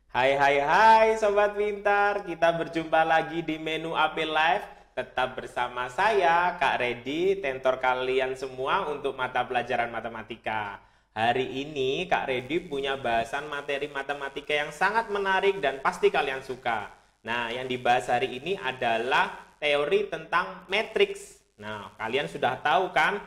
Hai Sobat Pintar, kita berjumpa lagi di menu AP Live. Tetap bersama saya, Kak Redi, tentor kalian semua untuk mata pelajaran matematika. Hari ini Kak Redi punya bahasan materi matematika yang sangat menarik dan pasti kalian suka. Nah, yang dibahas hari ini adalah teori tentang matriks. Nah, kalian sudah tahu kan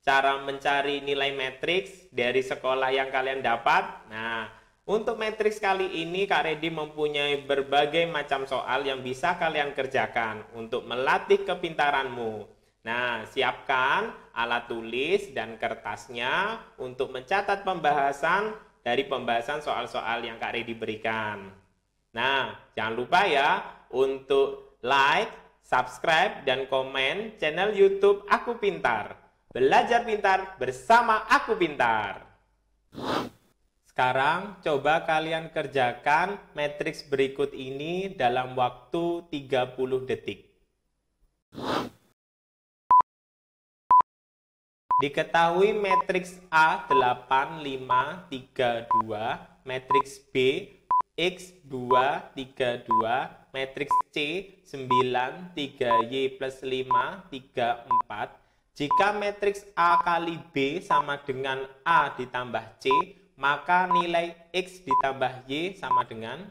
cara mencari nilai matriks dari sekolah yang kalian dapat? Nah, untuk matriks kali ini Kak Redi mempunyai berbagai macam soal yang bisa kalian kerjakan untuk melatih kepintaranmu. Nah, siapkan alat tulis dan kertasnya untuk mencatat pembahasan dari pembahasan soal-soal yang Kak Redi berikan. Nah, jangan lupa ya untuk like, subscribe, dan komen channel YouTube Aku Pintar. Belajar pintar bersama Aku Pintar. Sekarang coba kalian kerjakan matriks berikut ini dalam waktu 30 detik. Diketahui matriks A 8, 5, 3, 2, matriks B X 2, 3, 2, matriks C 9, 3Y plus 5, 3, 4. Jika matriks A kali B sama dengan A ditambah C, maka nilai X ditambah Y sama dengan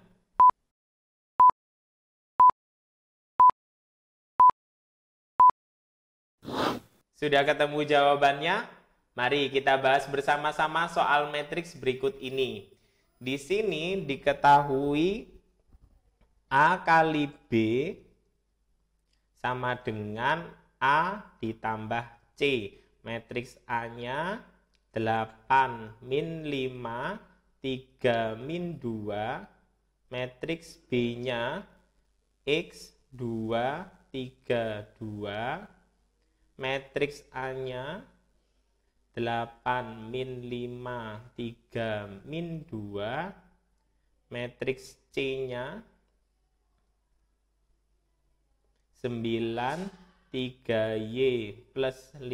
Sudah ketemu jawabannya? Mari kita bahas bersama-sama soal matriks berikut ini. Di sini diketahui A kali B sama dengan A ditambah C. Matriks A-nya 8 min 5, 3 min 2. Matriks B-nya X 2, 3, 2. Matriks A-nya 8 min 5, 3 min 2. Matriks C-nya 9, 3Y plus 5,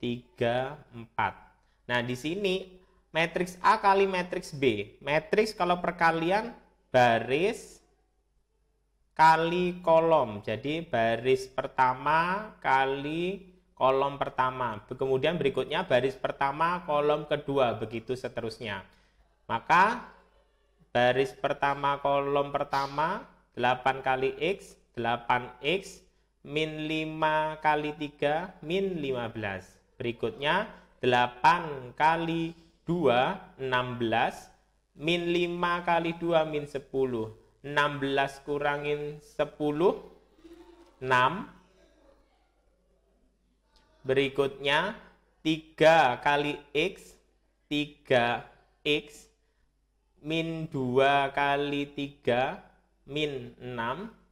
3, 4. Nah, di sini matriks A kali matriks B. Matriks kalau perkalian baris kali kolom. Jadi baris pertama kali kolom pertama. Kemudian berikutnya baris pertama, kolom kedua, begitu seterusnya. Maka baris pertama, kolom pertama 8 kali X, 8X, min 5 kali 3, min 15. Berikutnya 8 kali 2, 16, min 5 kali 2, min 10. 16 kurangin 10, 6. Berikutnya 3 kali X, 3X, min 2 kali 3, min 6.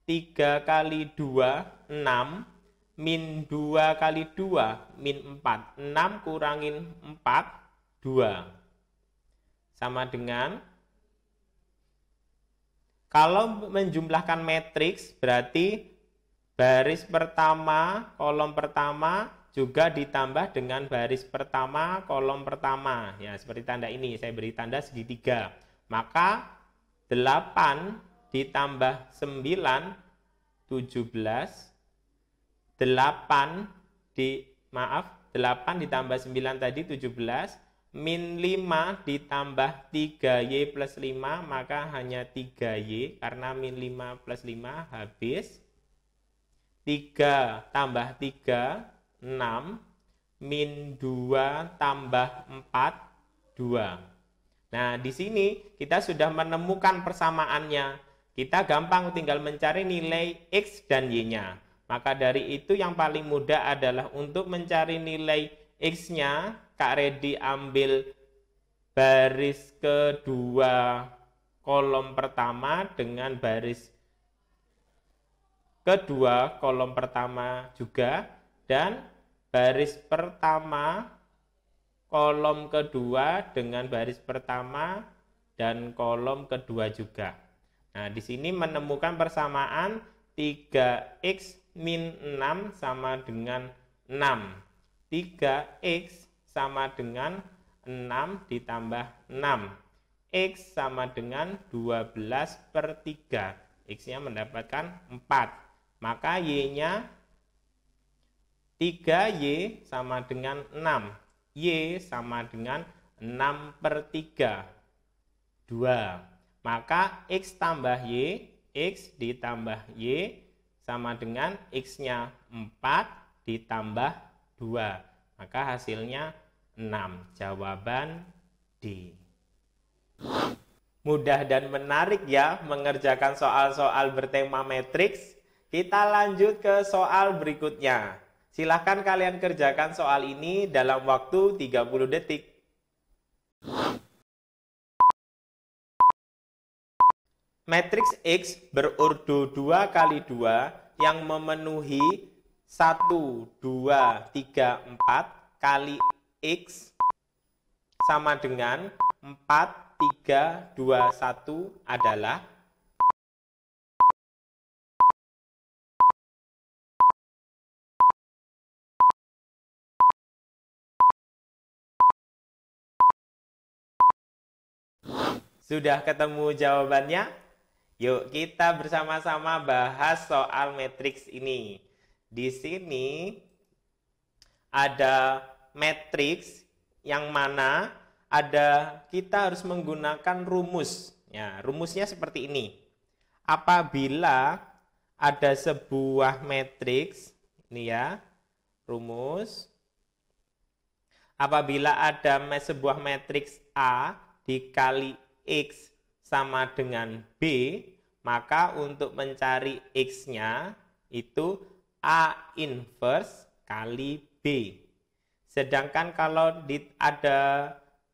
3 kali 2, 6. Min 2 kali 2, min 4. 6 kurangin 4, 2. Sama dengan, kalau menjumlahkan matriks berarti baris pertama, kolom pertama juga ditambah dengan baris pertama, kolom pertama. Ya, seperti tanda ini, saya beri tanda segitiga. Maka 8 ditambah 9, 17. 8 ditambah 9 tadi 17. Min 5 ditambah 3Y plus 5, maka hanya 3Y, karena min 5 plus 5 habis. 3 tambah 3, 6. Min 2 tambah 4, 2. Nah, di sini kita sudah menemukan persamaannya. Kita gampang tinggal mencari nilai X dan Y-nya. Maka dari itu yang paling mudah adalah untuk mencari nilai X-nya, Kak Redi ambil baris kedua kolom pertama dengan baris kedua kolom pertama juga, dan baris pertama kolom kedua dengan baris pertama dan kolom kedua juga. Nah, di sini menemukan persamaan 3x min 6 sama dengan 6. 3x sama dengan 6 ditambah 6. X sama dengan 12/3. X-nya mendapatkan 4. Maka Y-nya 3Y sama dengan 6. Y sama dengan 6/3. 2. Maka X tambah Y, X ditambah Y sama dengan X-nya 4 ditambah 2. Maka hasilnya 6. Jawaban D. Mudah dan menarik ya mengerjakan soal-soal bertema matriks. Kita lanjut ke soal berikutnya. Silahkan kalian kerjakan soal ini dalam waktu 30 detik. Matriks X berordo 2 kali 2 yang memenuhi 1, 2, 3, 4 kali X sama dengan 4, 3, 2, 1 adalah Sudah ketemu jawabannya? Yuk kita bersama-sama bahas soal matriks ini. Di sini ada matriks yang mana kita harus menggunakan rumus. Ya, rumusnya seperti ini. Apabila ada sebuah matriks, ini ya, rumus. Apabila ada sebuah matriks A dikali X sama dengan B, maka untuk mencari X-nya itu A inverse kali B. Sedangkan kalau ada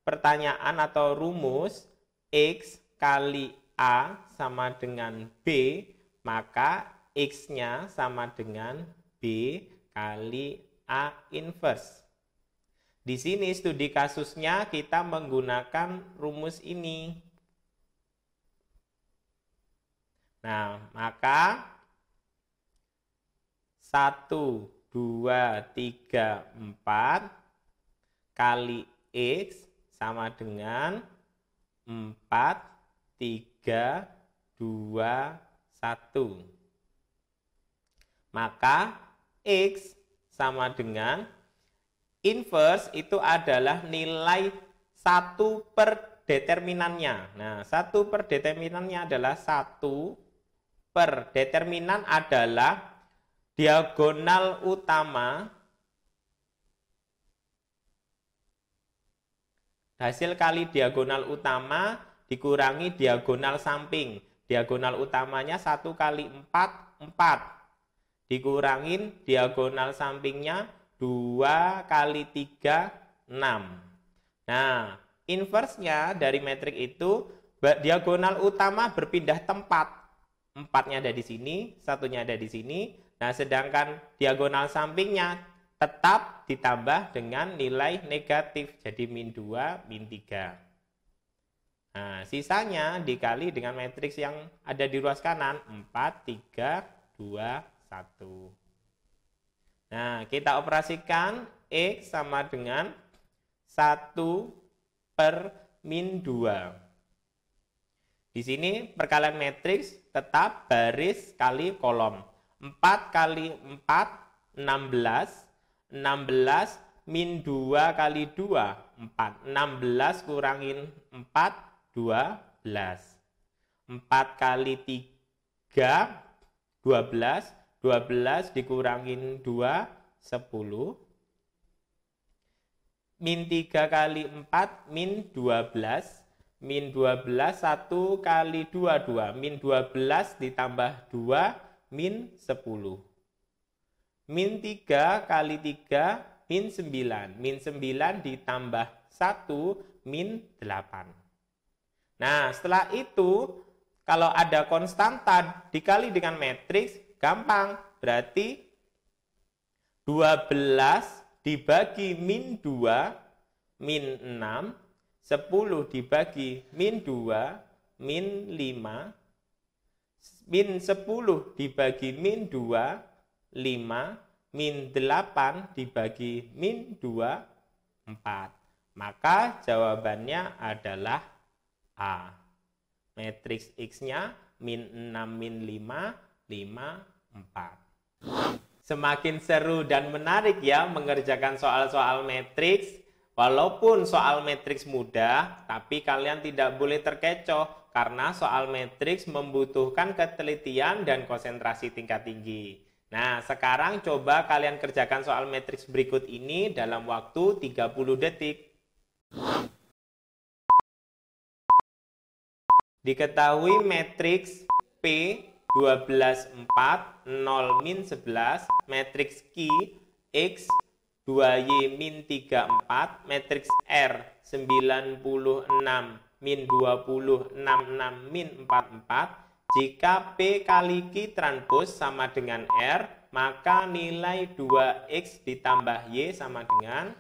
pertanyaan atau rumus X kali A sama dengan B, maka X-nya sama dengan B kali A inverse. Di sini studi kasusnya kita menggunakan rumus ini. Nah, maka 1, 2, 3, 4 kali X sama dengan 4, 3, 2, 1. Maka X sama dengan inverse itu adalah nilai 1 per determinannya. Nah, 1 per determinannya adalah 1 per determinan adalah diagonal utama. Hasil kali diagonal utama dikurangi diagonal samping. Diagonal utamanya 1 kali 4, 4. Dikurangin diagonal sampingnya 2 kali 3, 6. Nah, inverse-nya dari metrik itu diagonal utama berpindah tempat. 4-nya ada di sini, 1-nya ada di sini. Nah, sedangkan diagonal sampingnya tetap ditambah dengan nilai negatif. Jadi min 2, min 3. Nah, sisanya dikali dengan matriks yang ada di ruas kanan. 4, 3, 2, 1. Nah, kita operasikan X sama dengan 1 per min 2. Di sini perkalian matriks tetap baris kali kolom. 4 kali 4, 16. 16 min 2 kali 2, 4. 16 kurangin 4, 12. 4 kali 3, 12. 12 dikurangin 2, 10. Min 3 kali 4, min 12. Min 12, 1 kali 2, 2. Min 12 ditambah 2, min 10. Min 3 kali 3, min 9. Min 9 ditambah 1, min 8. Nah, setelah itu, kalau ada konstanta dikali dengan matriks, gampang, berarti 12 dibagi min 2, min 6, 10 dibagi min 2, min 5, min 10 dibagi min 2, 5, min 8 dibagi min 2, 4. Maka jawabannya adalah A. Matriks X-nya min 6, min 5, 5, 4. Semakin seru dan menarik ya mengerjakan soal-soal matriks. Walaupun soal matriks mudah, tapi kalian tidak boleh terkecoh karena soal matriks membutuhkan ketelitian dan konsentrasi tingkat tinggi. Nah, sekarang coba kalian kerjakan soal matriks berikut ini dalam waktu 30 detik. Diketahui matriks P 12, 4, 0, min 11, matriks Q, X, 2Y, min 3, 4, matriks R, 96, min 20, 66, min 44. Jika P kali Q transpose sama dengan R, maka nilai 2X ditambah Y sama dengan...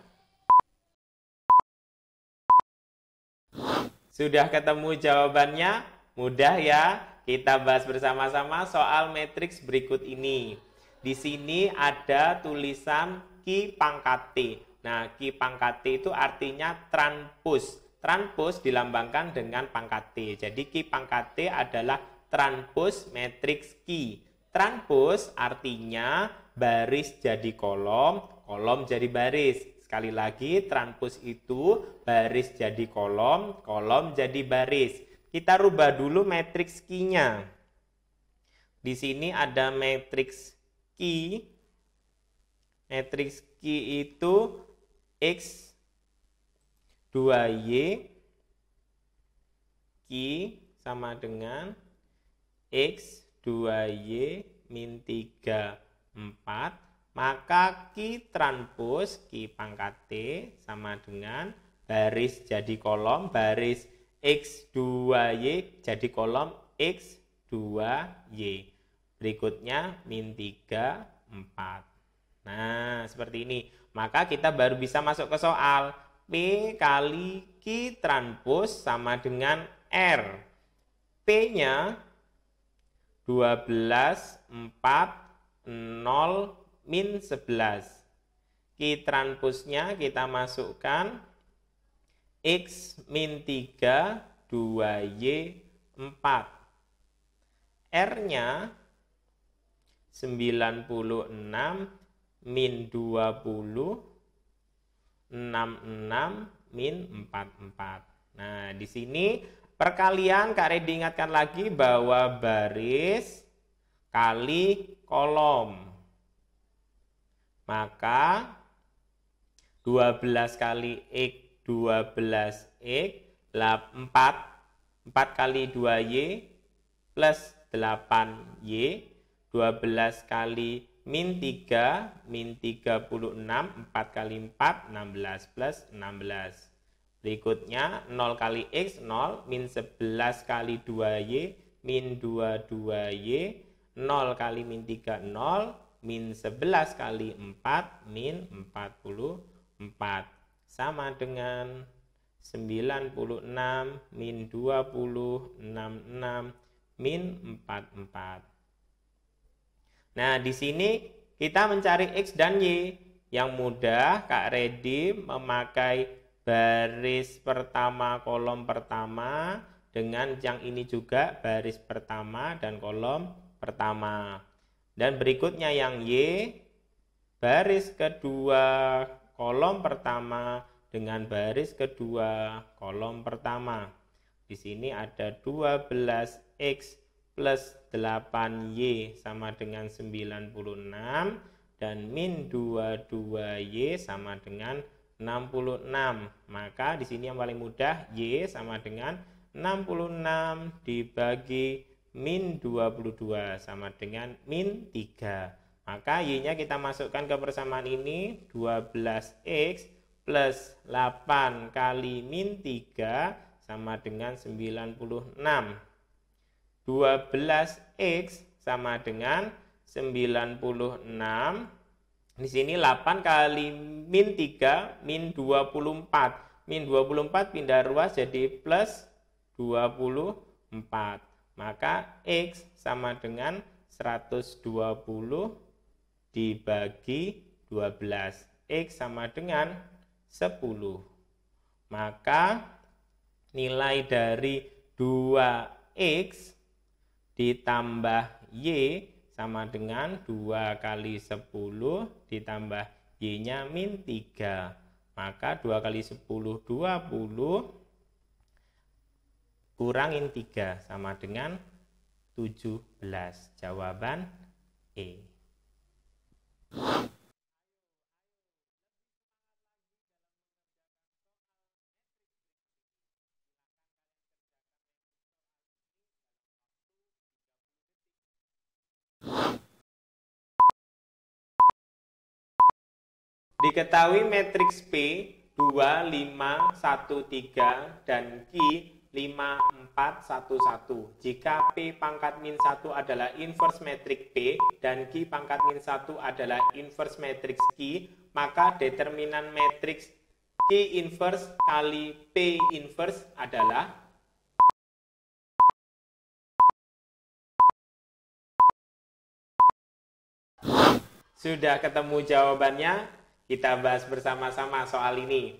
Sudah ketemu jawabannya? Mudah ya? Kita bahas bersama-sama soal matriks berikut ini. Di sini ada tulisan Q pangkat T. Nah, Q pangkat T itu artinya transpose. Transpose dilambangkan dengan pangkat T. Jadi Q pangkat T adalah transpose matriks Q. Transpose artinya baris jadi kolom, kolom jadi baris. Sekali lagi, transpose itu baris jadi kolom, kolom jadi baris. Kita rubah dulu matriks Q-nya. Di sini ada matriks Q. Matriks Q itu X 2Y Q sama dengan X 2Y min 3, 4. Maka Q transpose Q pangkat T sama dengan baris jadi kolom, baris X2Y jadi kolom X2Y. Berikutnya min 3, 4. Nah, seperti ini. Maka kita baru bisa masuk ke soal. P kali Q transpose sama dengan R. P-nya 12, 4, 0, min 11. Q transpose-nya kita masukkan X min 3, 2Y, 4. R-nya 96, min 20, 66, min 44. Nah, di sini perkalian Kak Redi ingatkan lagi bahwa baris kali kolom. Maka 12 kali X 12X 4 kali 2Y plus 8Y 12 kali min 3 min 36 4 kali 4 16 plus 16. Berikutnya 0 kali X 0 min 11 kali 2Y min 22Y 0 kali min 3 0 min 11 kali 4 min 44 sama dengan 96 min 20 66 min 44. Nah, di sini kita mencari X dan Y. Yang mudah Kak Redi memakai baris pertama kolom pertama dengan yang ini juga baris pertama dan kolom pertama. Dan berikutnya yang Y baris kedua kolom pertama dengan baris kedua kolom pertama. Di sini ada 12X plus 8Y sama dengan 96 dan min 22Y sama dengan 66. Maka di sini yang paling mudah Y sama dengan 66 dibagi min 22 sama dengan min 3. Maka Y-nya kita masukkan ke persamaan ini 12X plus 8 kali min 3 sama dengan 96. 12X sama dengan 96. Di sini 8 kali min 3 min 24. Min 24 pindah ruas jadi plus 24. Maka X sama dengan 120 dibagi 12. X sama dengan 10. Maka nilai dari 2X ditambah Y sama dengan 2 kali 10 ditambah Y-nya min 3. Maka 2 kali 10, 20. Kurangin 3 sama dengan 17. Jawaban E. Diketahui matriks P 2, 5, 1, 3 dan Q 5, 4, 1, 1. Jika P pangkat min 1 adalah inverse matriks P dan Q pangkat min 1 adalah inverse matriks Q, maka determinan matriks Q inverse kali P inverse adalah sudah ketemu jawabannya? Kita bahas bersama-sama soal ini.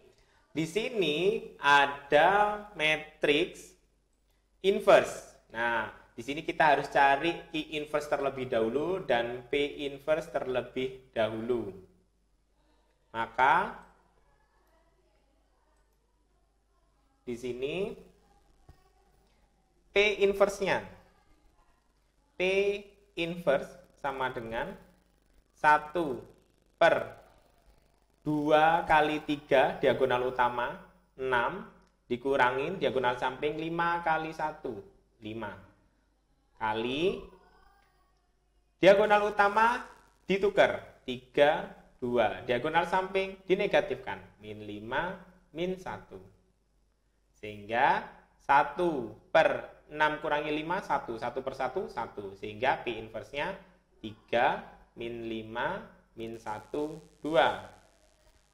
Di sini ada matriks inverse. Nah, di sini kita harus cari Q inverse terlebih dahulu dan P inverse terlebih dahulu. Maka di sini P inverse-nya. P inverse sama dengan 1 per 2 kali 3 diagonal utama 6 dikurangin diagonal samping 5 kali 1 5 kali diagonal utama ditukar 3 2 diagonal samping dinegatifkan min 5 min 1 sehingga 1 per 6 kurangi 5 1 1 per 1 1 sehingga P inverse nya 3 min 5 min 1 2.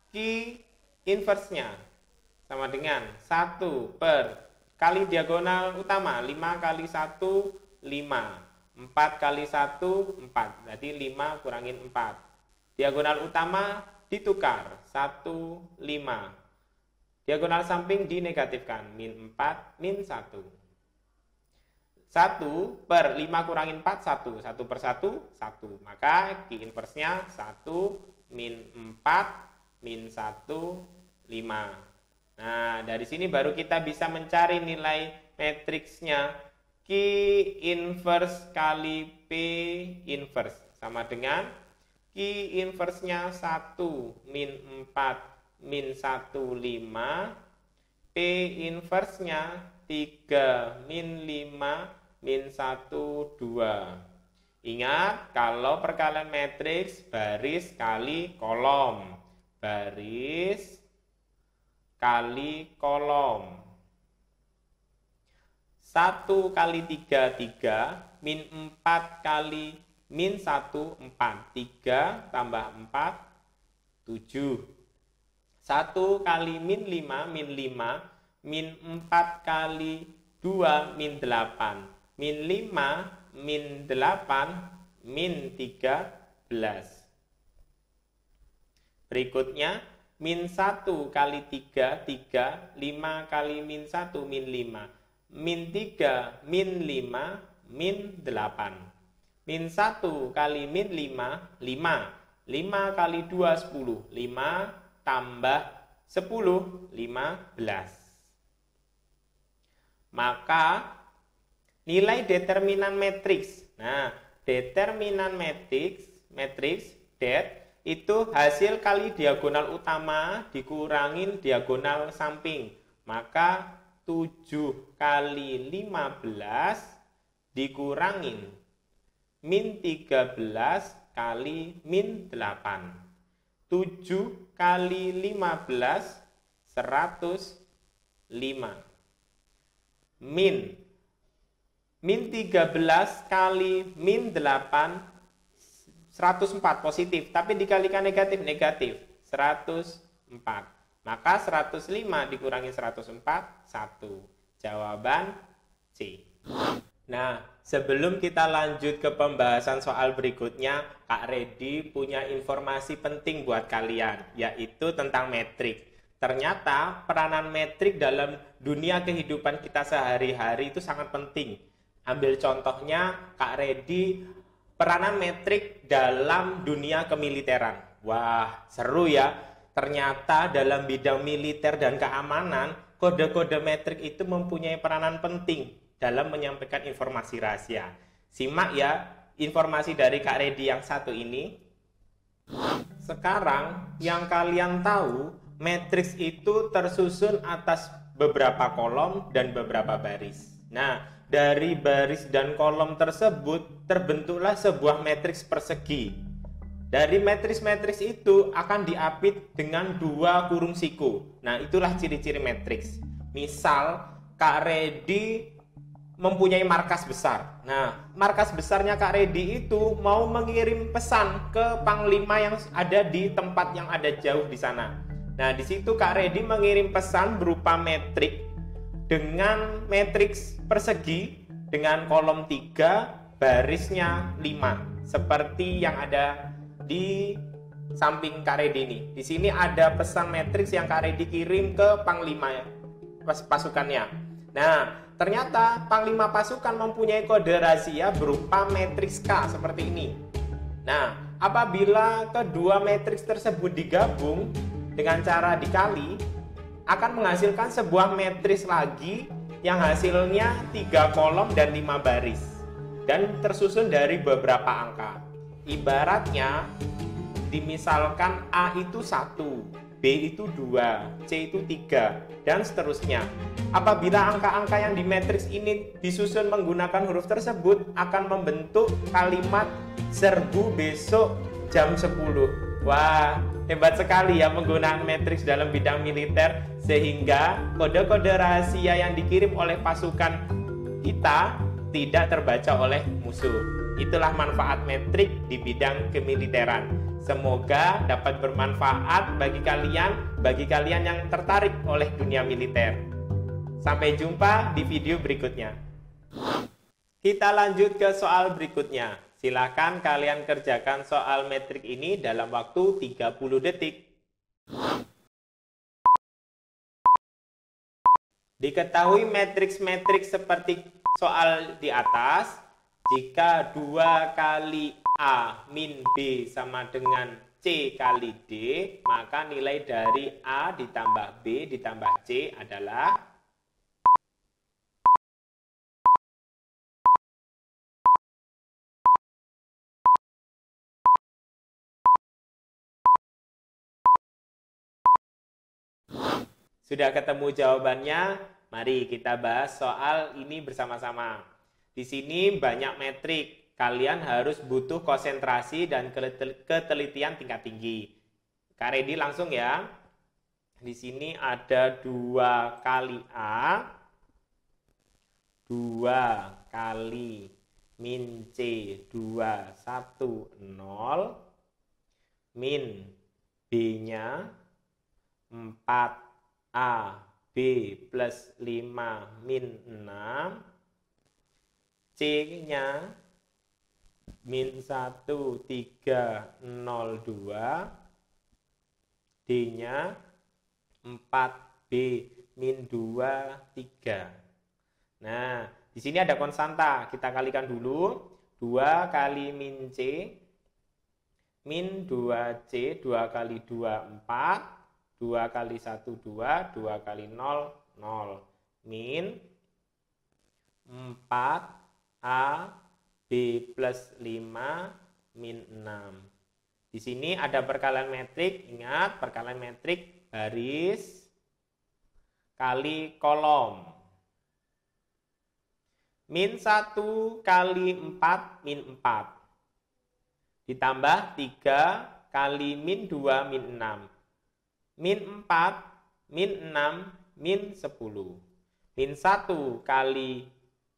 Q inverse-nya sama dengan 1 per kali diagonal utama 5 kali 1 5 4 kali 1 4 berarti 5 kurangin 4 diagonal utama ditukar 1 5 diagonal samping dinegatifkan min 4 min 1 1 per 5 kurangin 4 1 1 per 1 1 maka Q inverse-nya 1 min 4 min 1, 5. Nah, dari sini baru kita bisa mencari nilai matriksnya. Q inverse kali P inverse. Sama dengan Q inverse-nya 1 min 4 min 1, 5. P inverse-nya 3 min 5 min 1, 2. Ingat, kalau perkalian matriks baris kali kolom. Baris kali kolom 1 kali 3 3 min 4 kali min 1 4 3 tambah 4 7 1 kali min 5 min 5 min 4 kali 2 min 8 min 5 min 8 min 13. Berikutnya, min 1 kali 3, 3, 5 kali min 1, min 5, min 3, min 5, min 8. Min 1 kali min 5, 5, 5 kali 2, 10, 5 tambah 10, 15. Maka, nilai determinan matriks. Nah, determinan matriks, det, itu hasil kali diagonal utama dikurangin diagonal samping. Maka 7 kali 15 dikurangin min 13 kali min 8. 7 kali 15 105. Min 13 kali min 8 104 positif, tapi dikalikan negatif, 104. Maka 105 dikurangi 104, 1. Jawaban C. Nah, sebelum kita lanjut ke pembahasan soal berikutnya, Kak Redi punya informasi penting buat kalian, yaitu tentang metrik. Ternyata peranan metrik dalam dunia kehidupan kita sehari-hari itu sangat penting. Ambil contohnya, Kak Redi, peranan metrik dalam dunia kemiliteran. Wah, seru ya. Ternyata dalam bidang militer dan keamanan, kode-kode metrik itu mempunyai peranan penting dalam menyampaikan informasi rahasia. Simak ya informasi dari Kak Redi yang satu ini. Sekarang yang kalian tahu, matriks itu tersusun atas beberapa kolom dan beberapa baris. Nah, dari baris dan kolom tersebut terbentuklah sebuah matriks persegi. Dari matriks-matriks itu akan diapit dengan dua kurung siku. Nah, itulah ciri-ciri matriks. Misal, Kak Redi mempunyai markas besar. Nah, markas besarnya Kak Redi itu mau mengirim pesan ke panglima yang ada di tempat yang ada jauh di sana. Nah, di situ Kak Redi mengirim pesan berupa metrik dengan matriks persegi dengan kolom 3, barisnya 5. Seperti yang ada di samping Kak Redi ini. Di sini ada pesan matriks yang Kak Redi kirim ke panglima pasukannya. Nah, ternyata panglima pasukan mempunyai kode rahasia berupa matriks K seperti ini. Nah, apabila kedua matriks tersebut digabung dengan cara dikali, akan menghasilkan sebuah matriks lagi yang hasilnya 3 kolom dan 5 baris dan tersusun dari beberapa angka. Ibaratnya, dimisalkan A itu 1, B itu 2, C itu 3, dan seterusnya. Apabila angka-angka yang di matriks ini disusun menggunakan huruf tersebut, akan membentuk kalimat serbu besok jam 10. Wah, hebat sekali ya penggunaan matriks dalam bidang militer, sehingga kode-kode rahasia yang dikirim oleh pasukan kita tidak terbaca oleh musuh. Itulah manfaat metrik di bidang kemiliteran. Semoga dapat bermanfaat bagi kalian yang tertarik oleh dunia militer. Sampai jumpa di video berikutnya. Kita lanjut ke soal berikutnya. Silakan kalian kerjakan soal metrik ini dalam waktu 30 detik. Diketahui matriks-matriks seperti soal di atas. Jika 2 kali A min B sama dengan C kali D, maka nilai dari A ditambah B ditambah C adalah Sudah ketemu jawabannya? Mari kita bahas soal ini bersama-sama. Di sini banyak metrik. Kalian harus butuh konsentrasi dan ketelitian tingkat tinggi. Kak Redi langsung ya. Di sini ada 2 kali A, 2 kali min C, 2, 1, 0, min B-nya 4A, B plus 5 min 6, C-nya min 1, 3, 0, 2, D-nya 4B min 2, 3. Nah, di sini ada konstanta. Kita kalikan dulu. 2 kali min C, min 2C, 2 kali 2, 4. 2 kali 1, 2. 2 kali 0, 0. Min 4A, B plus 5, min 6. Di sini ada perkalian metrik. Ingat, perkalian metrik baris kali kolom. Min 1 kali 4 min 4. Ditambah 3 kali min 2 min 6. Min 4 min 6 min 10. Min 1 kali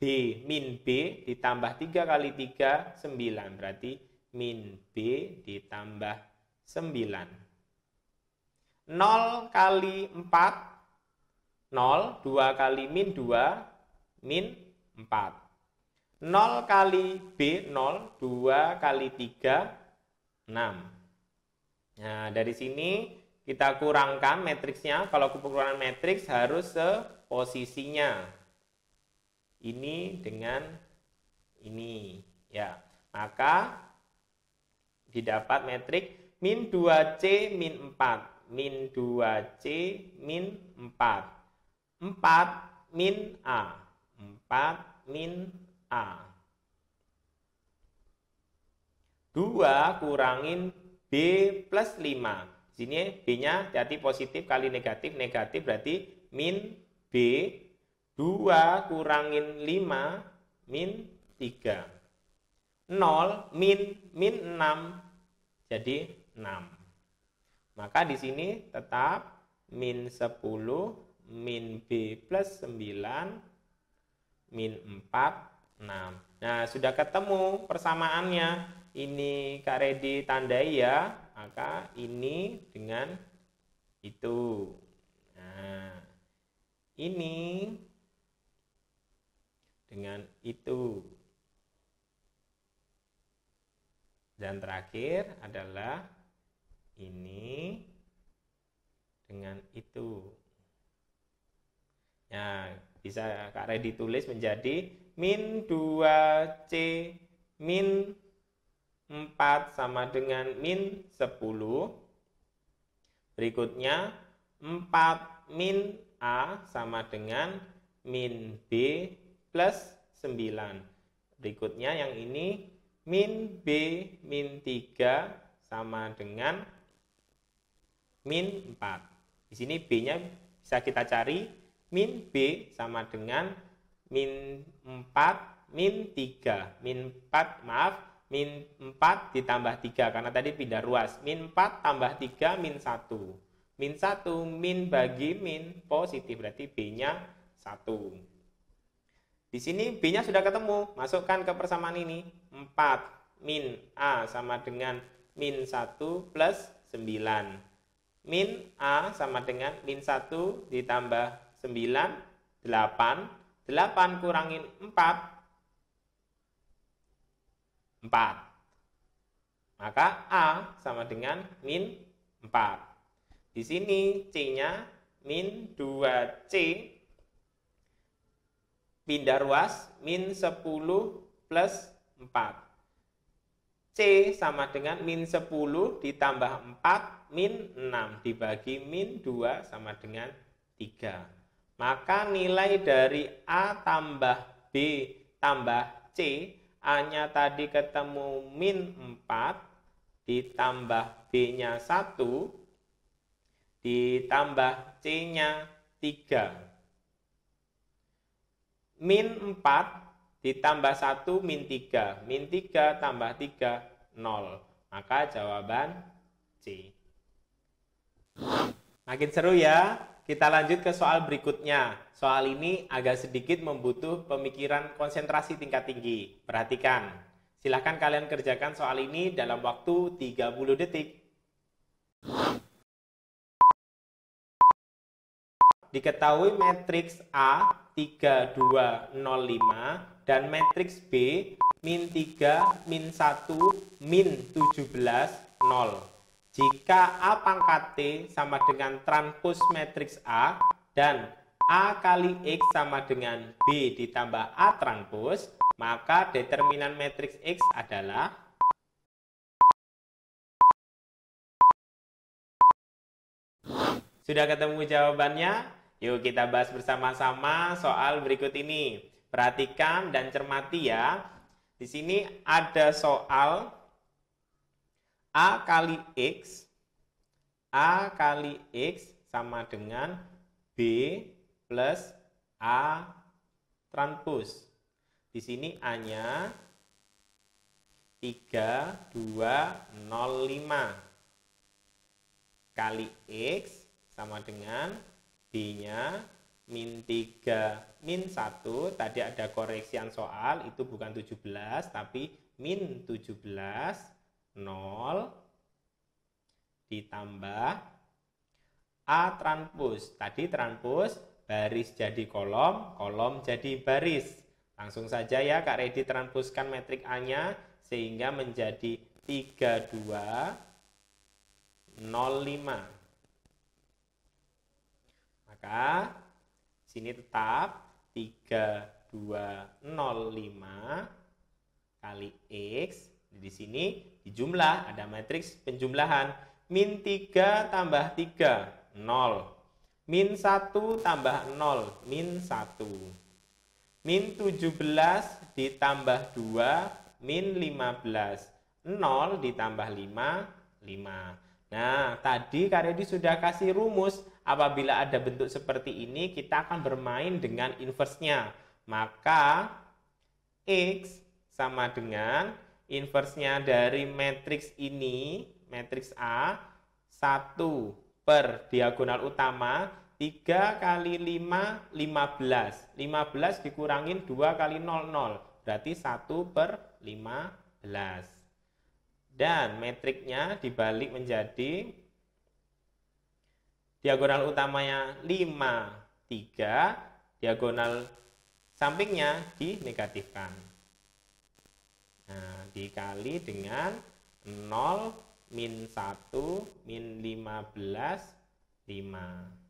B min B ditambah 3 kali 3 9. Berarti min B ditambah 9. 0 kali 4 0. 2 kali min 2 min 4. 0 kali B, 0. 2 kali 3, 6. Nah, dari sini kita kurangkan matriksnya. Kalau pengurangan matriks harus seposisinya. Ini dengan ini. Ya, maka didapat metrik min 2C min 4. Min 2C min 4. 4 min A. 4 min A. 2 kurangin B plus 5. Sini B-nya hati positif kali negatif. Negatif berarti min B. 2 kurangin 5 min 3. 0 min 6 jadi 6. Maka di sini tetap min 10 min B plus 9 min 4 6. Nah, sudah ketemu persamaannya. Ini Kak Redi tandai ya. Maka ini dengan itu. Nah, ini dengan itu. Dan terakhir adalah ini dengan itu. Nah, bisa Kak Redi tulis menjadi min 2C min 4 sama dengan min 10. Berikutnya 4 min A sama dengan min B plus 9. Berikutnya yang ini min B min 3 sama dengan min 4. Di sini B-nya bisa kita cari. Min B sama dengan min 4 min 3. Min 4, maaf, min 4 ditambah 3 karena tadi pindah ruas. Min 4 tambah 3 min 1. Min 1 min bagi min positif berarti B-nya 1. Di sini B-nya sudah ketemu. Masukkan ke persamaan ini. 4 min A sama dengan min 1 plus 9. Min A sama dengan min 1 ditambah 9, 8. 8 kurangin 4. 4. Maka A sama dengan min 4. Di sini C-nya min 2C. Pindah ruas min 10 plus 4. C sama dengan min 10 ditambah 4 min 6 dibagi min 2 sama dengan 3. Maka nilai dari A tambah B tambah C, A-nya tadi ketemu min 4 ditambah B-nya 1 ditambah C-nya 3. Min 4 ditambah 1 min 3. Min 3 tambah 3, 0. Maka jawaban C. Makin seru ya. Kita lanjut ke soal berikutnya. Soal ini agak sedikit membutuh pemikiran konsentrasi tingkat tinggi. Perhatikan. Silahkan kalian kerjakan soal ini dalam waktu 30 detik. Diketahui matriks A 3, 2, 0, 5 dan matriks B min 3, min 1, min 17, 0. Jika A pangkat T sama dengan transpos matriks A dan A kali X sama dengan B ditambah A transpos, maka determinan matriks X adalah Sudah ketemu jawabannya? Yuk kita bahas bersama-sama soal berikut ini. Perhatikan dan cermati ya. Di sini ada soal A kali X. A kali X sama dengan B plus A transpos. Di sini A-nya 3, 2, 0, 5 kali X sama dengan B-nya min 3, min 1. Tadi ada koreksian soal, itu bukan 17, tapi min 17, 0 ditambah A transpos. Tadi transpos baris jadi kolom, kolom jadi baris. Langsung saja ya Kak Redi transpozkan metrik A-nya sehingga menjadi 3205. Maka sini tetap 3205 kali X. Di sini dijumlah, ada matriks penjumlahan. Min 3 tambah 3, 0. Min 1 tambah 0, min 1. Min 17 ditambah 2, min 15. 0 ditambah 5, 5. Nah, tadi Kak Redi sudah kasih rumus. Apabila ada bentuk seperti ini, kita akan bermain dengan inversenya. Maka X sama dengan inversnya dari matriks ini, matriks A, 1 per diagonal utama, 3 kali 5, 15. 15 dikurangin 2 kali 0, 0. Berarti 1 per 15. Dan metriknya dibalik menjadi diagonal utamanya 5, 3. Diagonal sampingnya dinegatifkan. Nah, dikali dengan 0, min 1, min 15, 5.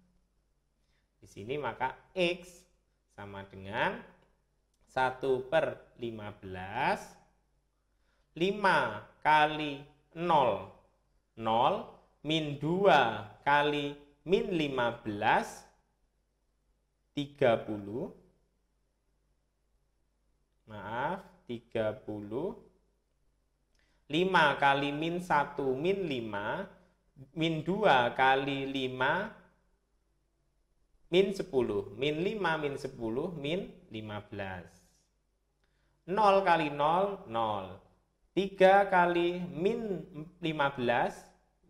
Di sini maka X sama dengan 1 per 15. 5 kali 0, 0. Min 2 kali min 15, 30. Maaf, 30. 5 kali min 1, min 5. Min 2 kali 5, min 10. Min 5, min 10, min 15. 0 kali 0, 0. 3 kali min 15,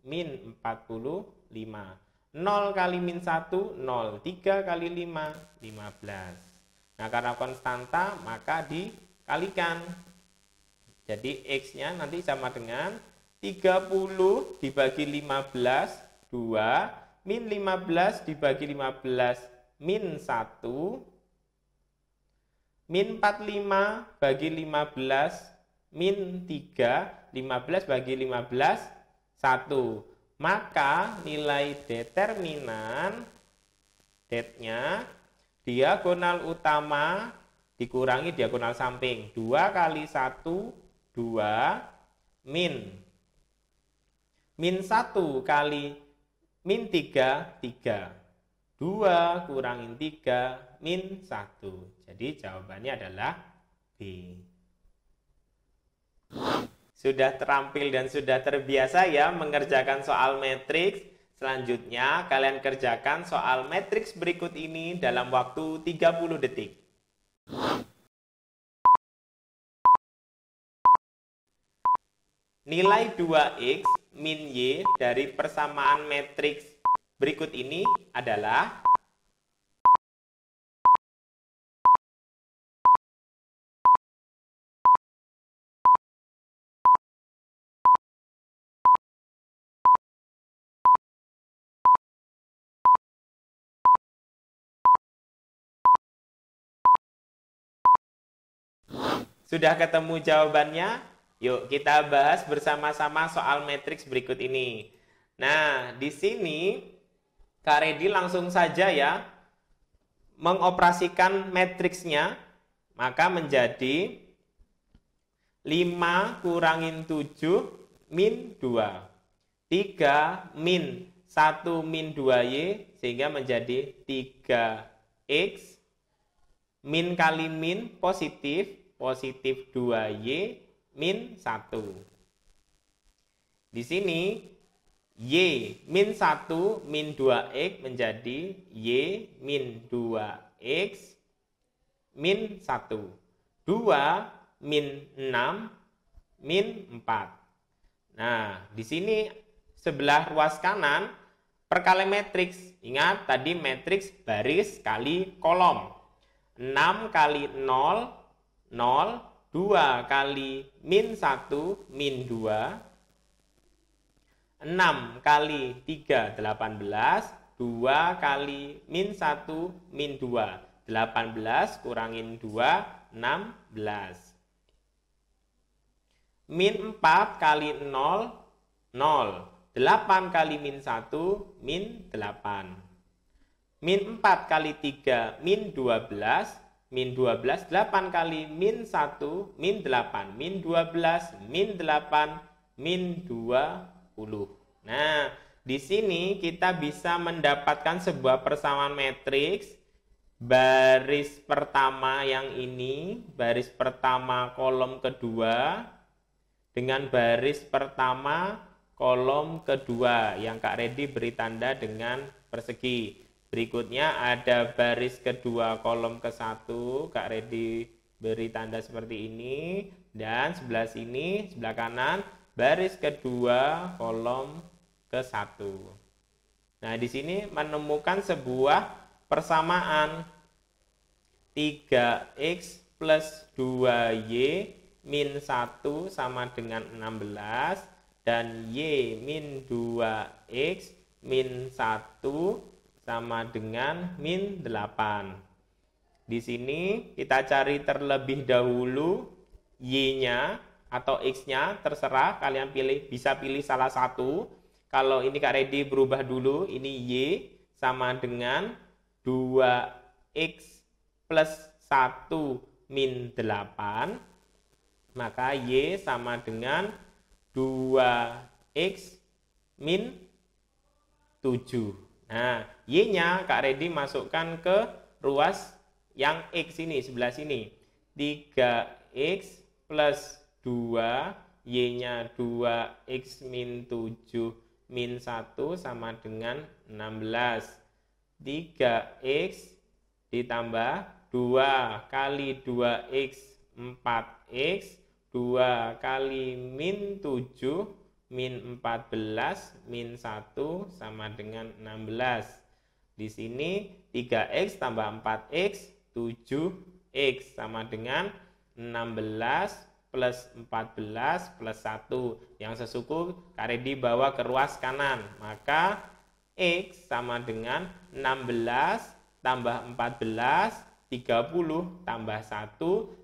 min 45. 0 kali min 1, 0. 3 kali 5, 15. Nah, karena konstanta maka dikalikan. Jadi X-nya nanti sama dengan 30 dibagi 15, 2. Min 15 dibagi 15, min 1. Min 45 bagi 15, min 3. 15 bagi 15, 1. Maka nilai determinan det-nya diagonal utama dikurangi diagonal samping. 2 kali 1, 2. Min 1 kali min 3, 3. 2 kurangin 3, min 1. Jadi jawabannya adalah B. Sudah terampil dan sudah terbiasa ya mengerjakan soal matriks. Selanjutnya kalian kerjakan soal matriks berikut ini dalam waktu 30 detik. Nilai 2x min y dari persamaan matriks berikut ini adalah Sudah ketemu jawabannya? Yuk kita bahas bersama-sama soal matriks berikut ini. Nah, di sini Kak Redi langsung saja ya mengoperasikan matriksnya, maka menjadi 5 kurangin 7 min 2. 3 min 1 min 2y sehingga menjadi 3x. Min kali min positif 2y min 1. Di sini y min 1 min 2x menjadi y min 2x min 1. 2 min 6 min 4. Nah, di sini sebelah ruas kanan perkali matriks. Ingat tadi matriks baris kali kolom. 6 kali 0, 0, 2 kali min 1, min 2, 6 kali 3, 18, 2 kali min 1, min 2, 18 kurangin 2, 16. Min 4 kali 0, 0. 8 kali min 1, min 8. Min 4 kali 3, min 12. Min 12, 8 kali min 1, min 8. Min 12, min 8, min 20. Nah, di sini kita bisa mendapatkan sebuah persamaan matriks. Baris pertama yang ini, baris pertama kolom kedua, dengan baris pertama kolom kedua yang Kak Redi beri tanda dengan persegi. Berikutnya ada baris kedua kolom ke-1, Kak Redi beri tanda seperti ini, dan sebelah sini, sebelah kanan, baris kedua kolom ke-1. Nah, di sini menemukan sebuah persamaan 3x plus 2y min 1 sama dengan 16 dan y min 2x min 1 sama dengan min 8. Di sini kita cari terlebih dahulu y-nya atau x-nya, terserah kalian pilih, bisa pilih salah satu. Kalau ini Kak Redi berubah dulu, ini y sama dengan 2x plus 1 min 8, maka y sama dengan 2x min 7. Nah, y-nya Kak Redi masukkan ke ruas yang x ini, sebelah sini. 3x plus 2, y-nya 2x min 7 min 1 sama dengan 16. 3x ditambah 2 kali 2x 4x, 2 kali min 7 min 14 min 1 sama dengan 16. Di sini 3x tambah 4x 7x sama dengan 16 plus 14 plus 1. Yang sesuku Kak Redi bawa ke ruas kanan. Maka x sama dengan 16 tambah 14 30 tambah 1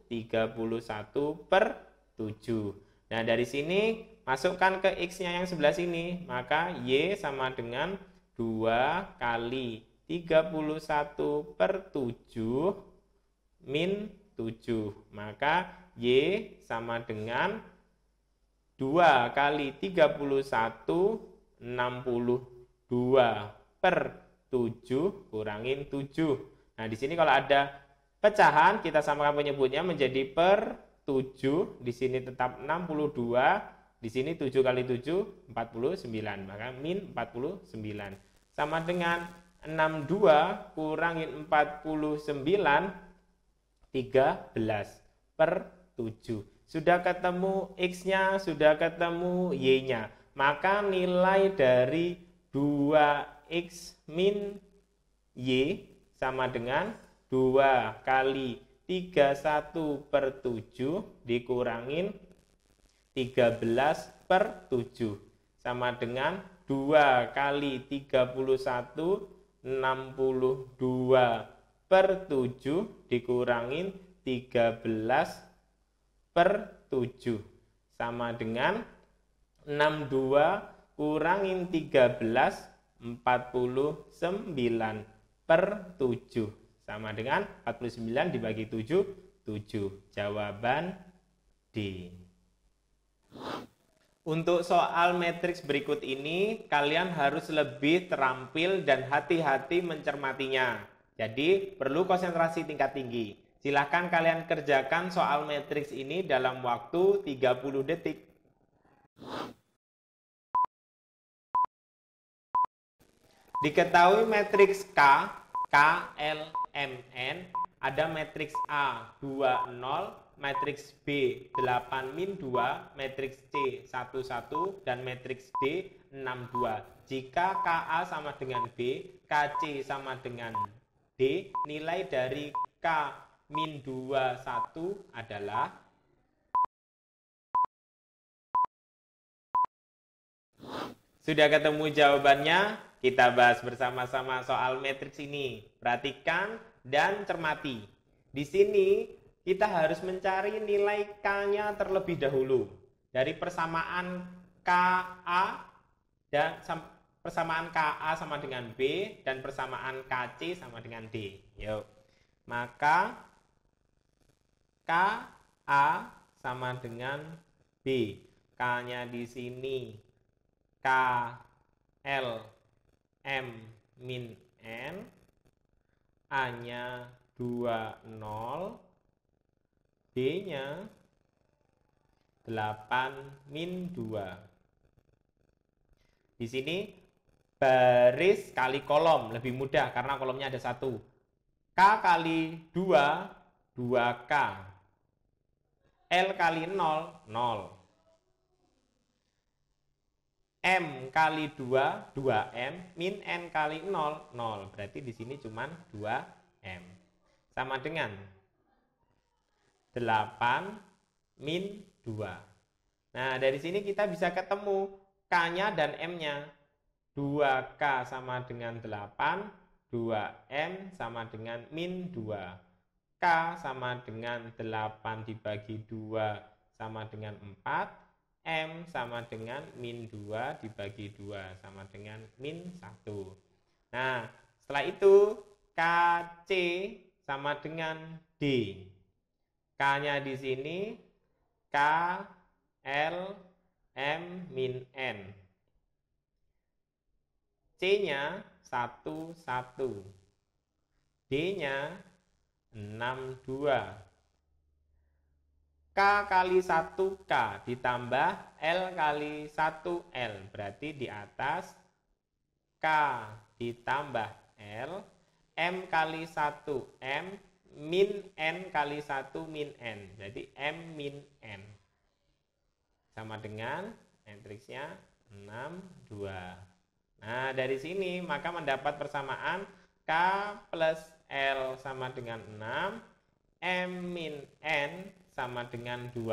31 per 7. Nah, dari sini masukkan ke x-nya yang sebelah sini, maka y sama dengan 2 kali 31 per 7 min 7. Maka y sama dengan 2 kali 31 62 per 7 kurangin 7. Nah, di sini kalau ada pecahan kita samakan penyebutnya menjadi per 7. Di sini tetap 62. Di sini 7 kali 7, 49. Maka min 49. Sama dengan 62 kurangin 49, 13 per 7. Sudah ketemu x-nya, sudah ketemu y-nya. Maka nilai dari 2x min y sama dengan 2 kali 31 per 7 dikurangin 13 per 7 sama dengan 2 kali 31 62 per 7 dikurangin 13 per 7 sama dengan 62 kurangin 13 49 per 7 sama dengan 49 dibagi 7 7. Jawaban D. Untuk soal matriks berikut ini, kalian harus lebih terampil dan hati-hati mencermatinya. Jadi, perlu konsentrasi tingkat tinggi. Silahkan kalian kerjakan soal matriks ini dalam waktu 30 detik. Diketahui matriks K, L, M, N, ada matriks A 2, 0, matriks B 8 min 2, matriks C 1, 1, dan matriks D 6, 2. Jika KA sama dengan B, KC sama dengan D, nilai dari K min 2, 1 adalah sudah ketemu jawabannya? Kita bahas bersama-sama soal matriks ini. Perhatikan dan cermati. Di sini kita harus mencari nilai K-nya terlebih dahulu. Dari persamaan KA dan persamaan KA sama dengan B dan persamaan KC sama dengan D. Yuk. Maka KA sama dengan B. K-nya di sini K L M min N, A-nya 20, D-nya 8 min 2. Di sini baris kali kolom lebih mudah karena kolomnya ada 1. K kali 2, 2K. L kali 0, 0. M kali 2, 2M, min N kali 0, 0. Berarti di sini cuma 2M. Sama dengan 8 min 2. Nah, dari sini kita bisa ketemu K-nya dan M-nya. 2K sama dengan 8, 2M sama dengan min 2. K sama dengan 8 dibagi 2 sama dengan 4. M sama dengan min 2 dibagi 2 sama dengan min 1. Nah, setelah itu KC sama dengan D. K-nya di sini K L M min N. C-nya 1, 1. D-nya 6, 2. K kali 1K ditambah L kali 1L. Berarti di atas K ditambah L, M kali 1M, min N kali 1 min N. Jadi M min N. Sama dengan matriksnya 6, 2. Nah, dari sini maka mendapat persamaan K plus L sama dengan 6, M min N sama dengan 2.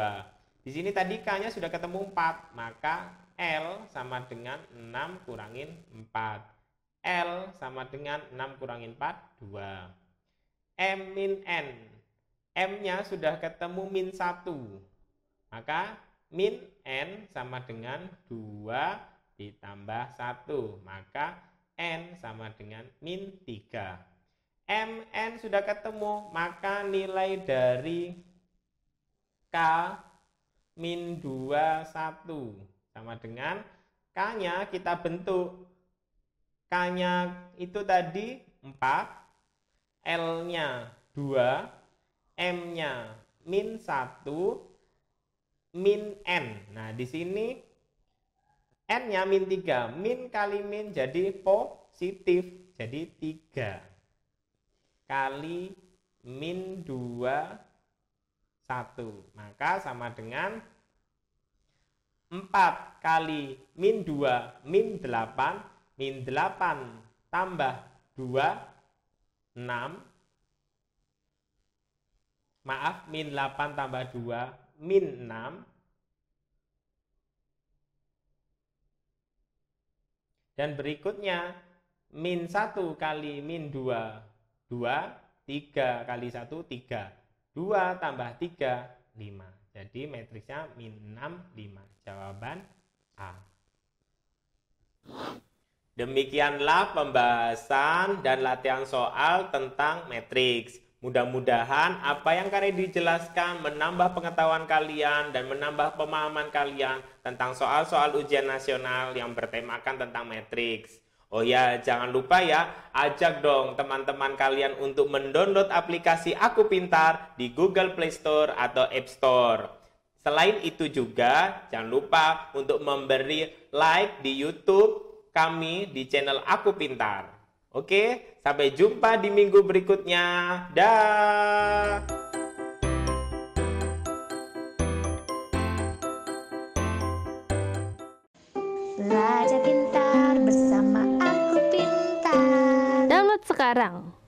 Di sini tadi K-nya sudah ketemu 4, maka L sama dengan 6 kurangin 4. L sama dengan 6 kurangin 4, 2. M min N. M-nya sudah ketemu min 1. Maka min N sama dengan 2 ditambah 1. Maka N sama dengan min 3. MN sudah ketemu, maka nilai dari K min 2, 1 sama dengan K-nya kita bentuk. K-nya itu tadi 4, L-nya 2, M-nya min 1, min N. Nah, di sini N-nya min 3, min kali min jadi positif, jadi 3 kali min 2, 1. Maka sama dengan 4 kali min 2, min 8. Min 8 tambah 2, 6. Maaf, min 8 tambah 2, min 6. Dan berikutnya, min 1 kali min 2, 2. 3 kali 1, 3. 2 tambah 3, 5. Jadi matriksnya min 6, 5. Jawaban A. Demikianlah pembahasan dan latihan soal tentang matriks. Mudah-mudahan apa yang Kak Redi jelaskan menambah pengetahuan kalian dan menambah pemahaman kalian tentang soal-soal ujian nasional yang bertemakan tentang matriks. Oh ya, jangan lupa ya, ajak dong teman-teman kalian untuk mendownload aplikasi Aku Pintar di Google Play Store atau App Store. Selain itu juga, jangan lupa untuk memberi like di YouTube kami di channel Aku Pintar. Oke, sampai jumpa di minggu berikutnya. Dah. Belajar pintar bersama Aku Pintar. Download sekarang